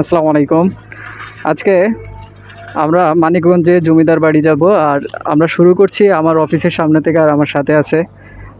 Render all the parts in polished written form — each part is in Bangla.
আসসালামু আলাইকুম। আজকে আমরা মানিকগঞ্জে জমিদার বাড়ি যাব, আর আমরা শুরু করছি আমার অফিসের সামনে থেকে। আর আমার সাথে আছে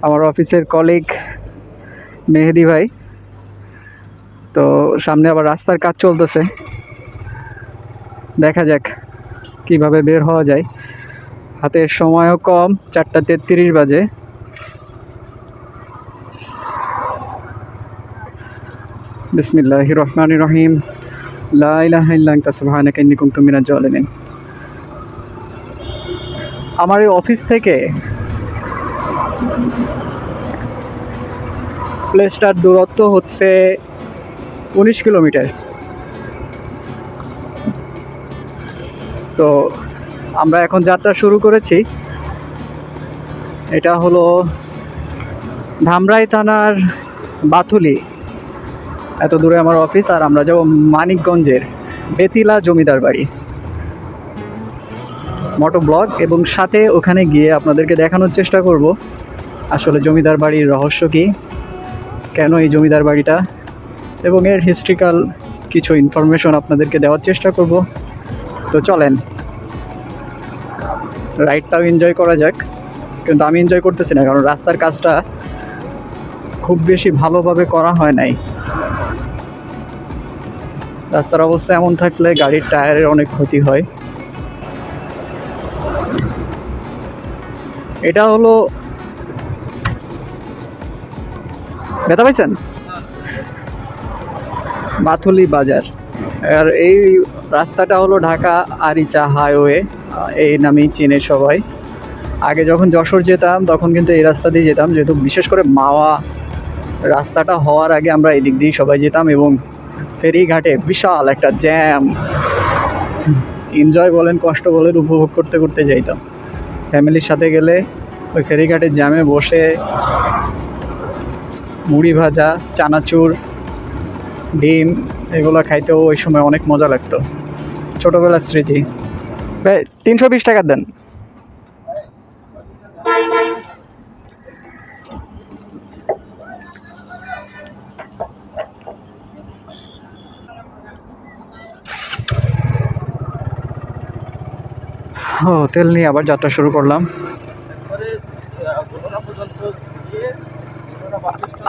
আমার অফিসের কলিগ মেহেদি ভাই। তো সামনে আবার রাস্তার কাজ চলতেছে, দেখা যাক কিভাবে বের হওয়া যায়। হাতে সময়ও কম, 4:33 বাজে। বিসমিল্লাহির রহমানির রহিম। লা ইলাহা ইল্লা আনতা সুবহানাকা ইন্নী কুনতু মিনাজ জালিমিন। আমার এই অফিস থেকে প্লেসটার দূরত্ব হচ্ছে 19 কিলোমিটার। তো আমরা এখন যাত্রা শুরু করেছি। এটা হলো ধামরাই থানার বাথুলি, এত দূরে আমার অফিস। আর আমরা যাব মানিকগঞ্জের বেতিলা জমিদার বাড়ি মোটো ব্লগ, এবং সাথে ওখানে গিয়ে আপনাদেরকে দেখানোর চেষ্টা করব আসলে জমিদার বাড়ির রহস্য কী, কেন এই জমিদার বাড়িটা, এবং এর হিস্ট্রিক্যাল কিছু ইনফরমেশন আপনাদেরকে দেওয়ার চেষ্টা করব। তো চলেন রাইডটাও এনজয় করা যাক। কিন্তু আমি এনজয় করতেছি না, কারণ রাস্তার কাজটা খুব বেশি ভালোভাবে করা হয় নাই। রাস্তার অবস্থা এমন থাকলে গাড়ির টায়ারের অনেক ক্ষতি হয়। এটা হলো, ব্যথা পাইছেন, বাথুলি বাজার। আর এই রাস্তাটা হলো ঢাকা আরিচা হাইওয়ে, এই নামেই চিনে সবাই। আগে যখন যশোর যেতাম তখন কিন্তু এই রাস্তা দিয়ে যেতাম, যেহেতু বিশেষ করে মাওয়া রাস্তাটা হওয়ার আগে আমরা এই দিক দিয়েই সবাই যেতাম, এবং ফেরিঘাটে বিশাল একটা জ্যাম, এনজয় বলেন কষ্ট বলেন উপভোগ করতে করতে যাইতাম। ফ্যামিলির সাথে গেলে ওই ফেরিঘাটের জ্যামে বসে মুড়ি ভাজা, চানাচুর, ডিম এগুলো খাইতেও ওই সময় অনেক মজা লাগতো। ছোটোবেলার স্মৃতি। 320 টাকা দেন। ও, তেল নিয়ে আবার যাত্রা শুরু করলাম।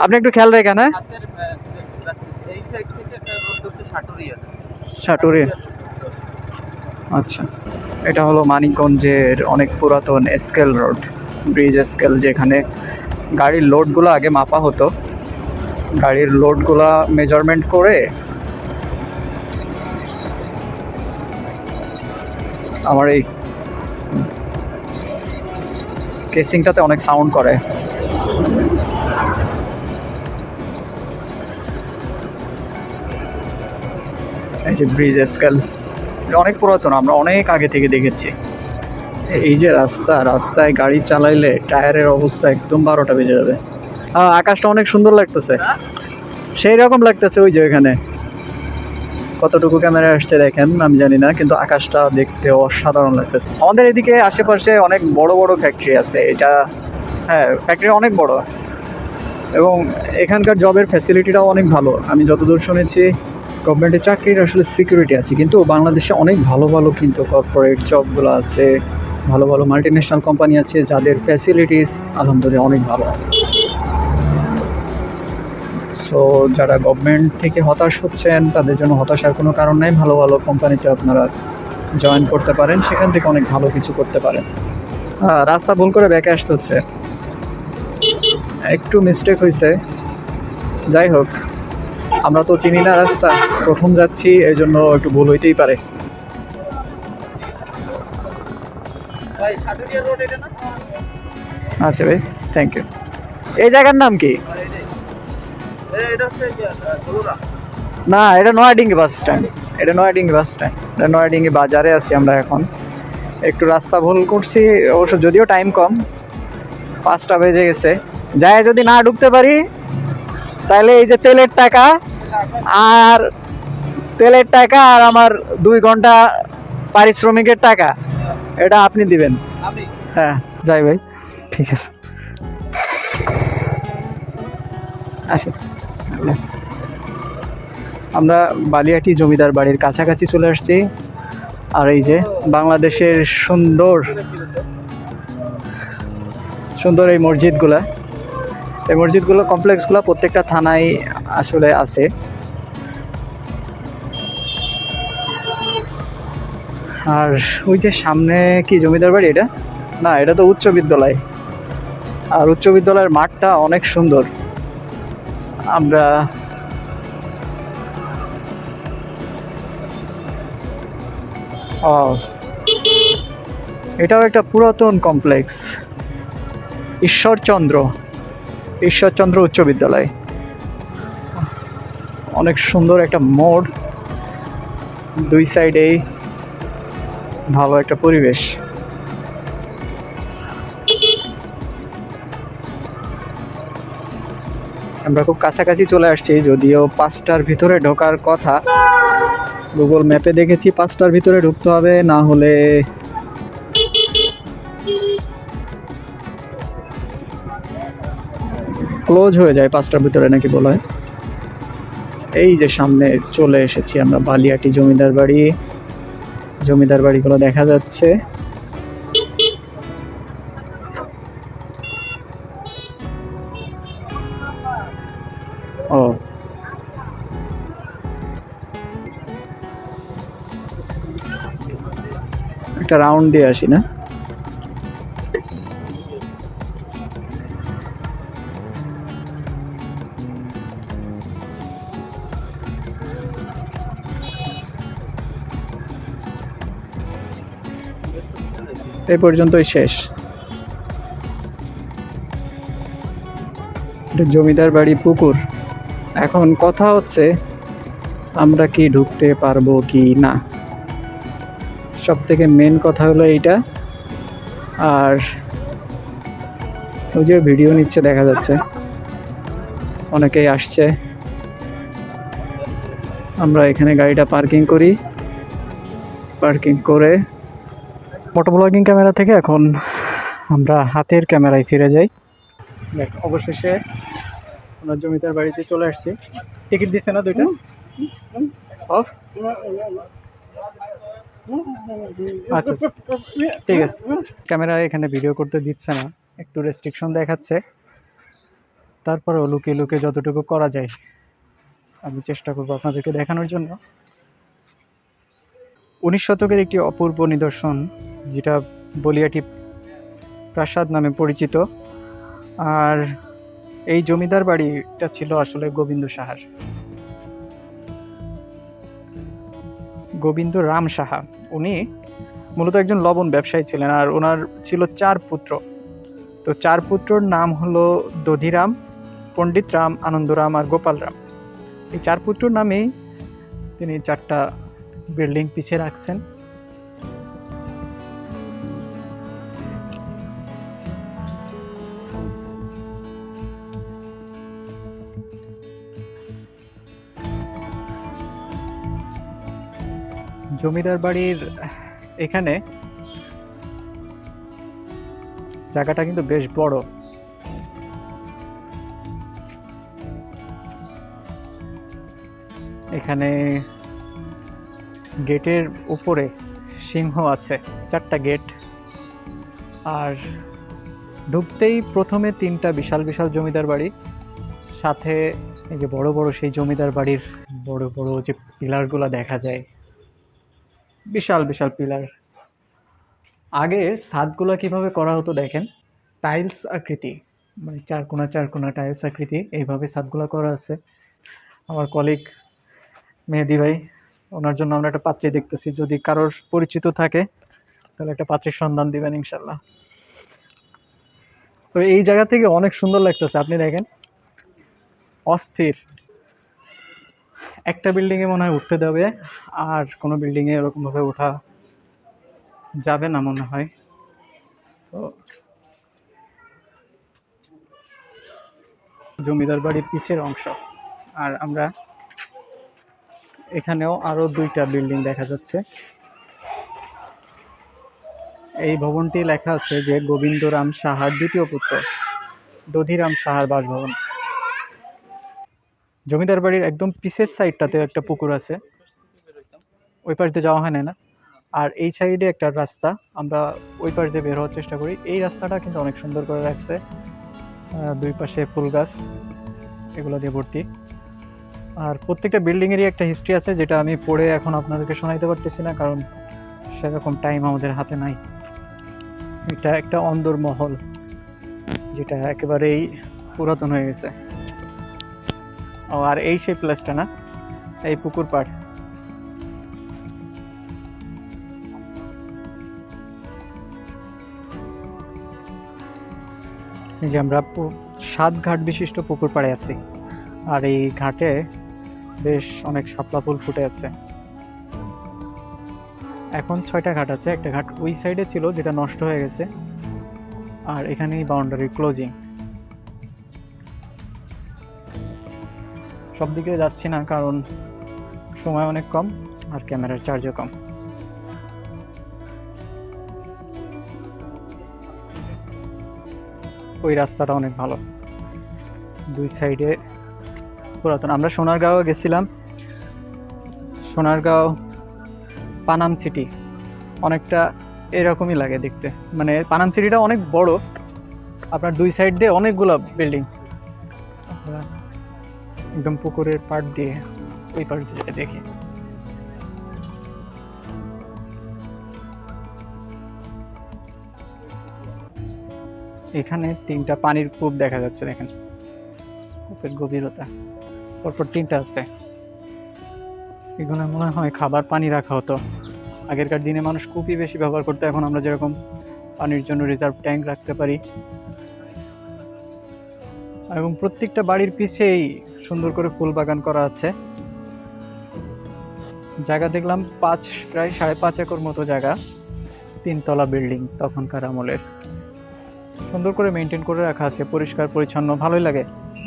আপনি একটু খেয়াল রেখেন। হ্যাঁ, সাটুরিয়া। আচ্ছা, এটা হলো মানিকগঞ্জের অনেক পুরাতন স্কেল রোড, ব্রিজ স্কেল, যেখানে গাড়ির লোডগুলো আগে মাপা হতো। গাড়ির লোডগুলো মেজারমেন্ট করে আমার এই কেসিংটাতে অনেক সাউন্ড করে। এই যে ব্রিজ স্কেল, এটা অনেক পুরাতন, আমরা অনেক আগে থেকে দেখেছি। এই যে রাস্তায় গাড়ি চালাইলে টায়ারের অবস্থা একদম 12টা বেজে যাবে। আকাশটা অনেক সুন্দর লাগতেছে, সেই রকম লাগতেছে। ওই যে এখানে কতটুকু ক্যামেরা আসছে দেখেন আমি জানি না, কিন্তু আকাশটা দেখতে অসাধারণ লাগতেছে। আমাদের এদিকে আশেপাশে অনেক বড় বড় ফ্যাক্টরি আছে। এটা, হ্যাঁ, ফ্যাক্টরি অনেক বড়, এবং এখানকার জবের ফ্যাসিলিটিটাও অনেক ভালো। আমি যতদূর শুনেছি গভর্নমেন্টের চাকরির আসলে সিকিউরিটি আছে, কিন্তু বাংলাদেশে অনেক ভালো ভালো কিন্তু কর্পোরেট জবগুলো আছে, ভালো ভালো মাল্টিন্যাশনাল কোম্পানি আছে যাদের ফ্যাসিলিটিস আলহামদুলিল্লাহ অনেক ভালো। সো যারা গভর্নমেন্ট থেকে হতাশ হচ্ছেন তাদের জন্য হতাশার কোনো কারণ নেই। ভালো ভালো কোম্পানিতে আপনারা জয়েন করতে পারেন, সেখান থেকে অনেক ভালো কিছু করতে পারেন। রাস্তা ভুল করে ব্যাকে আসতে হচ্ছে, একটু মিস্টেক হয়েছে। যাই হোক, আমরা তো চিনি না রাস্তা, প্রথম যাচ্ছি, এই জন্য একটু ভুল হইতেই পারে। আচ্ছা ভাই, থ্যাংক ইউ। এই জায়গার নাম কি? না, এটা নয়াডিঙ্গি বাস স্ট্যান্ড। এটা নয়াডিঙ্গি বাজারে আছি আমরা এখন। একটু রাস্তা ভুল করছি অবশ্য, যদিও টাইম কম, 5টা বেজে গেছে। যায় যদি না ঢুকতে পারি তাহলে এই যে তেলের টাকা আর আমার 2 ঘন্টা পারিশ্রমিকের টাকা, এটা আপনি দিবেন। হ্যাঁ, যাই ভাই, ঠিক আছে, আসি। আমরা বালিয়াটি জমিদার বাড়ির কাছাকাছি চলে আসছি। আর এই যে বাংলাদেশের সুন্দর সুন্দর এই মসজিদগুলা, এই মসজিদগুলো কমপ্লেক্সগুলো প্রত্যেকটা থানায় আসলে আছে। আর ওই যে সামনে কি জমিদার বাড়ি? এটা না, এটা তো উচ্চ বিদ্যালয়। আর উচ্চ বিদ্যালয়ের মাঠটা অনেক সুন্দর। আমরা এটাও একটা পুরাতন কমপ্লেক্স, ঈশ্বরচন্দ্র উচ্চ বিদ্যালয়। অনেক সুন্দর একটা মোড়, দুই সাইডেই ভালো একটা পরিবেশ। আমরা খুব কাছাকাছি চলে আসছি, যদিও 5টার ভিতরে ঢোকার কথা। গুগল ম্যাপে দেখেছি 5টার ভিতরে ঢুকতে হবে, না হলে ক্লোজ হয়ে যায় 5টার ভিতরে নাকি বলা হয়। এই যে সামনে চলে এসেছি আমরা বালিয়াটি জমিদার বাড়ি। জমিদার বাড়িগুলো দেখা যাচ্ছে। ও, একটা রাউন্ড দিয়ে আসি না? এই পর্যন্তই শেষ। জমিদার বাড়ি পুকুর। এখন কথা হচ্ছে আমরা কি ঢুকতে পারবো কি না। সব থেকে মেন কথা হলো এইটা। আর ওই যে ভিডিও নিচ্ছে দেখা যাচ্ছে, অনেকেই আসছে। আমরা এখানে গাড়িটা পার্কিং করি, পার্কিং করে মোটো ব্লগিং ক্যামেরা থেকে এখন আমরা হাতের ক্যামেরায় ফিরে যাই। অবশেষে আমরা জমিদার বাড়িতে চলে আসছি। টিকিট দিচ্ছে না দুইটা অফ? আচ্ছা ঠিক আছে। ক্যামেরা এখানে ভিডিও করতে দিচ্ছে না, একটু রেস্ট্রিকশন দেখাচ্ছে। তারপরেও লুকিয়ে লুকিয়ে যতটুকু করা যায় আমি চেষ্টা করবো আপনাদেরকে দেখানোর জন্য। 19 শতকের একটি অপূর্ব নিদর্শন, যেটা বলিয়াটি প্রাসাদ নামে পরিচিত। আর এই জমিদার বাড়িটা ছিল আসলে গোবিন্দ সাহার, গোবিন্দ রাম সাহা। উনি মূলত একজন লবণ ব্যবসায়ী ছিলেন, আর ওনার ছিল 4 পুত্র। তো 4 পুত্রর নাম হলো দধিরাম, পণ্ডিত রাম, আনন্দরাম আর গোপাল রাম। এই 4 পুত্রর নামেই তিনি 4টা বিল্ডিং পিছিয়ে রাখছেন। জমিদার বাড়ির এখানে জায়গাটা কিন্তু বেশ বড়। এখানে গেটের উপরে সিংহ আছে, 4টা গেট। আর ঢুকতেই প্রথমে 3টা বিশাল বিশাল জমিদার বাড়ি, সাথে এই যে বড় বড় সেই জমিদার বাড়ির বড় বড় যে পিলারগুলো দেখা যায়, বিশাল বিশাল পিলার। আগে ছাদগুলো কিভাবে করা হতো দেখেন, টাইলস আকৃতি, মানে 4 কোণা টাইলস আকৃতি, এইভাবে ছাদগুলো করা আছে। আমার কলিগ মেহেদি ভাই, ওনার জন্য আমরা একটা পাত্রী দেখতেছি। যদি কারোর পরিচিত থাকে তাহলে একটা পাত্রীর সন্ধান দিবেন ইনশাল্লাহ। তো এই জায়গা থেকে অনেক সুন্দর লাগতেছে, আপনি দেখেন, অস্থির। একটা বিল্ডিংয়ে মনে হয় উঠতে দেবে, আর কোনো বিল্ডিংয়ে এরকমভাবে ওঠা যাবে না মনে হয়। তো জমিদার বাড়ির পিছের অংশ। আর আমরা এখানেও আরো 2টা বিল্ডিং দেখা যাচ্ছে। এই ভবনটি লেখা আছে যে গোবিন্দরাম সাহার 2য় পুত্র দধিরাম সাহার বাসভবন। জমিদার বাড়ির একদম পিছের সাইডটাতে একটা পুকুর আছে, ওই পাশ দিয়ে যাওয়া হয় না। আর এই সাইডে একটা রাস্তা, আমরা ওই পাশ দিয়ে বের হওয়ার চেষ্টা করি। এই রাস্তাটা কিন্তু অনেক সুন্দর করে রাখছে, দুই পাশে ফুল গাছ এগুলো দিয়ে ভর্তি। আর প্রত্যেকটা বিল্ডিংয়েরই একটা হিস্ট্রি আছে, যেটা আমি পড়ে এখন আপনাদেরকে শোনাইতে পারতেছি না, কারণ সেরকম টাইম আমাদের হাতে নাই। এটা একটা অন্দরমহল, যেটা একেবারেই পুরাতন হয়ে গেছে। ও আর এই সেই প্লেসটা না, এই পুকুর পাড়। এই যে আমরা 7 ঘাট বিশিষ্ট পুকুর পাড়ে আছি, আর এই ঘাটে বেশ অনেক শাপলা ফুল ফুটে আছে। এখন 6টা ঘাট আছে, একটা ঘাট ওই সাইডে ছিল যেটা নষ্ট হয়ে গেছে, আর এখানেই বাউন্ডারি ক্লোজিং। সব দিকে যাচ্ছি না, কারণ সময় অনেক কম আর ক্যামেরার চার্জও কম। ওই রাস্তাটা অনেক ভালো, দুই সাইডে পুরাতন। আমরা সোনারগাঁও গেছিলাম, সোনারগাঁও পানাম সিটি অনেকটা এরকমই লাগে দেখতে, মানে পানাম সিটিটা অনেক বড়, আপনার দুই সাইড দিয়ে অনেকগুলো বিল্ডিং। একদম পুকুরের পাড় দিয়ে ওই পাড় দিয়ে দেখি। এখানে 3টা পানির কূপ দেখা যাচ্ছে, দেখেন কূপের গভীরতা, পরপর 3টা আছে। এগুলো মনে হয় খাবার পানি রাখা হতো, আগেরকার দিনে মানুষ কূপই বেশি ব্যবহার করতো, এখন আমরা যেরকম পানির জন্য রিজার্ভ ট্যাঙ্ক রাখতে পারি। এবং প্রত্যেকটা বাড়ির পিছেই সুন্দর করে ফুল বাগান করা আছে। জায়গা দেখলাম প্রায় 5.5 একর মতো জায়গা, 3তলা বিল্ডিং, তখনকার আমলের। সুন্দর করে মেনটেন করে রাখা আছে, পরিষ্কার পরিচ্ছন্ন, ভালোই লাগে।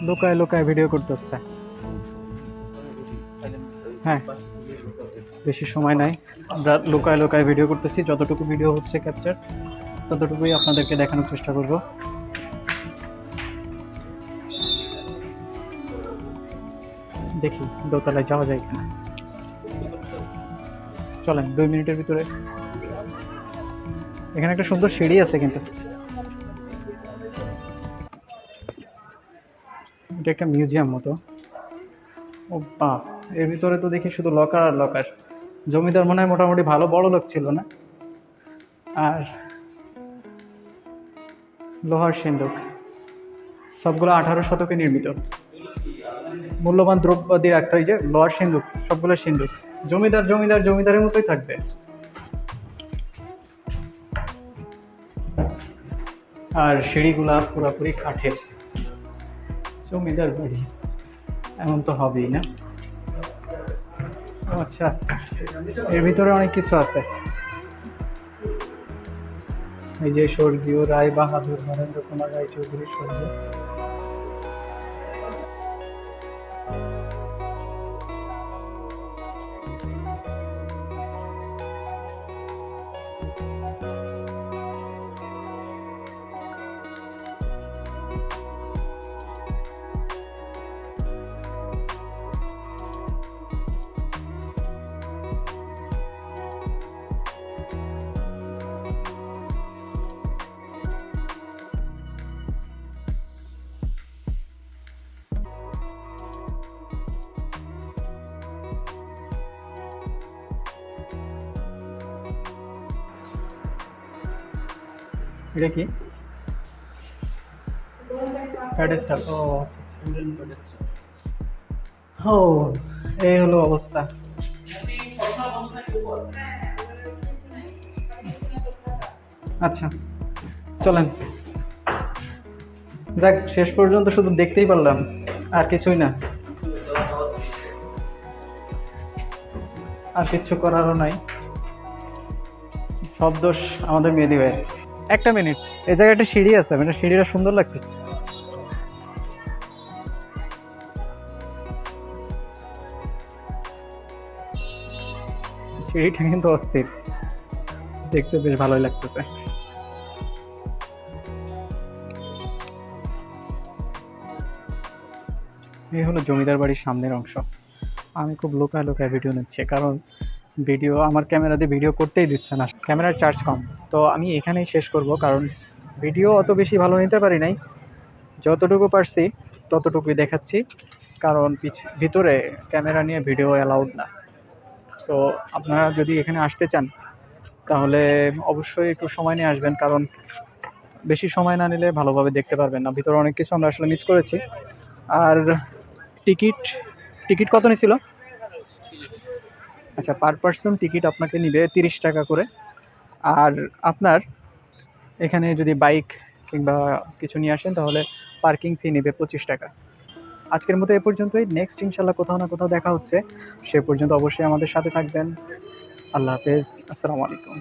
লোকায় লোকায় ভিডিও করতে হচ্ছে। হ্যাঁ, বেশি সময় নাই, আমরা লোকায় লোকায় ভিডিও করতেছি। যতটুকু ভিডিও হচ্ছে ক্যাপচার, ততটুকুই আপনাদেরকে দেখানোর চেষ্টা করব। দেখি দোতলায় যাওয়া যায় কিনা, চলেন 2 মিনিটের ভিতরে। এখানে একটা সুন্দর সিঁড়ি আছে, কিন্তু এটা একটা মিউজিয়াম মতো। ও বাহ, এর ভিতরে তো দেখি শুধু লকার আর লকার। জমিদার মনে হয় মোটামুটি ভালো বড় লোক ছিল না। আর লোহার সিন্দুক, সবগুলো 18 শতকে নির্মিত। মূল্যবান দ্রব্যাদি রাখতে হয়, যে লোহার সিন্দুক, সবগুলো সিন্দুক। জমিদার জমিদার জমিদারের মতোই থাকবে। আর সিঁড়িগুলা পুরাপুরি কাঠের। জমিদার বাড়ি এমন তো হবেই না। আচ্ছা, এর ভিতরে অনেক কিছু আছে। এই যে স্বর্গীয় রায় বাহাদুর নরেন্দ্র কুমার রায় চৌধুরী স্বর্গ। এটা কি প্যাডেস্টাল? ও আচ্ছা আচ্ছা, ও এই হলো অবস্থা। আচ্ছা চলেন, যাক শেষ পর্যন্ত শুধু দেখতেই পারলাম, আর কিছুই না, আর কিচ্ছু করারও নাই। সব দোষ আমাদের মেহেদী ভাইয়ের। একটা মিনিট, এই জায়গায় একটা সিঁড়ি আছে, মানে সিঁড়িটা সুন্দর লাগতেছে। সিঁড়িটা কিন্তু অস্থির, দেখতে বেশ ভালোই লাগতেছে। এই হলো জমিদার বাড়ির সামনের অংশ। আমি খুব লুকায় লুকায় ভিডিও নিচ্ছি, কারণ ভিডিও আমার ক্যামেরা দিয়ে ভিডিও করতেই দিচ্ছে না, ক্যামেরার চার্জ কম। তো আমি এখানেই শেষ করব, কারণ ভিডিও অত বেশি ভালো নিতে পারি নাই, যতটুকু পারছি ততটুকুই দেখাচ্ছি, কারণ ভিতরে ক্যামেরা নিয়ে ভিডিও অ্যালাউড না। তো আপনারা যদি এখানে আসতে চান তাহলে অবশ্যই একটু সময় নিয়ে আসবেন, কারণ বেশি সময় না নিলে ভালোভাবে দেখতে পারবেন না। ভিতরে অনেক কিছু আমরা আসলে মিস করেছি। আর টিকিট টিকিট কত নিছিল? আচ্ছা, পার পার্সন টিকিট আপনাকে নিবে 30 টাকা করে। আর আপনার এখানে যদি বাইক কিংবা কিছু নিয়ে আসেন তাহলে পার্কিং ফি নেবে 25 টাকা। আজকের মতো এ পর্যন্তই। নেক্সট ইনশাল্লাহ কোথাও না কোথাও দেখা হচ্ছে। সে পর্যন্ত অবশ্যই আমাদের সাথে থাকবেন। আল্লাহ হাফেজ। আসসালামু আলাইকুম।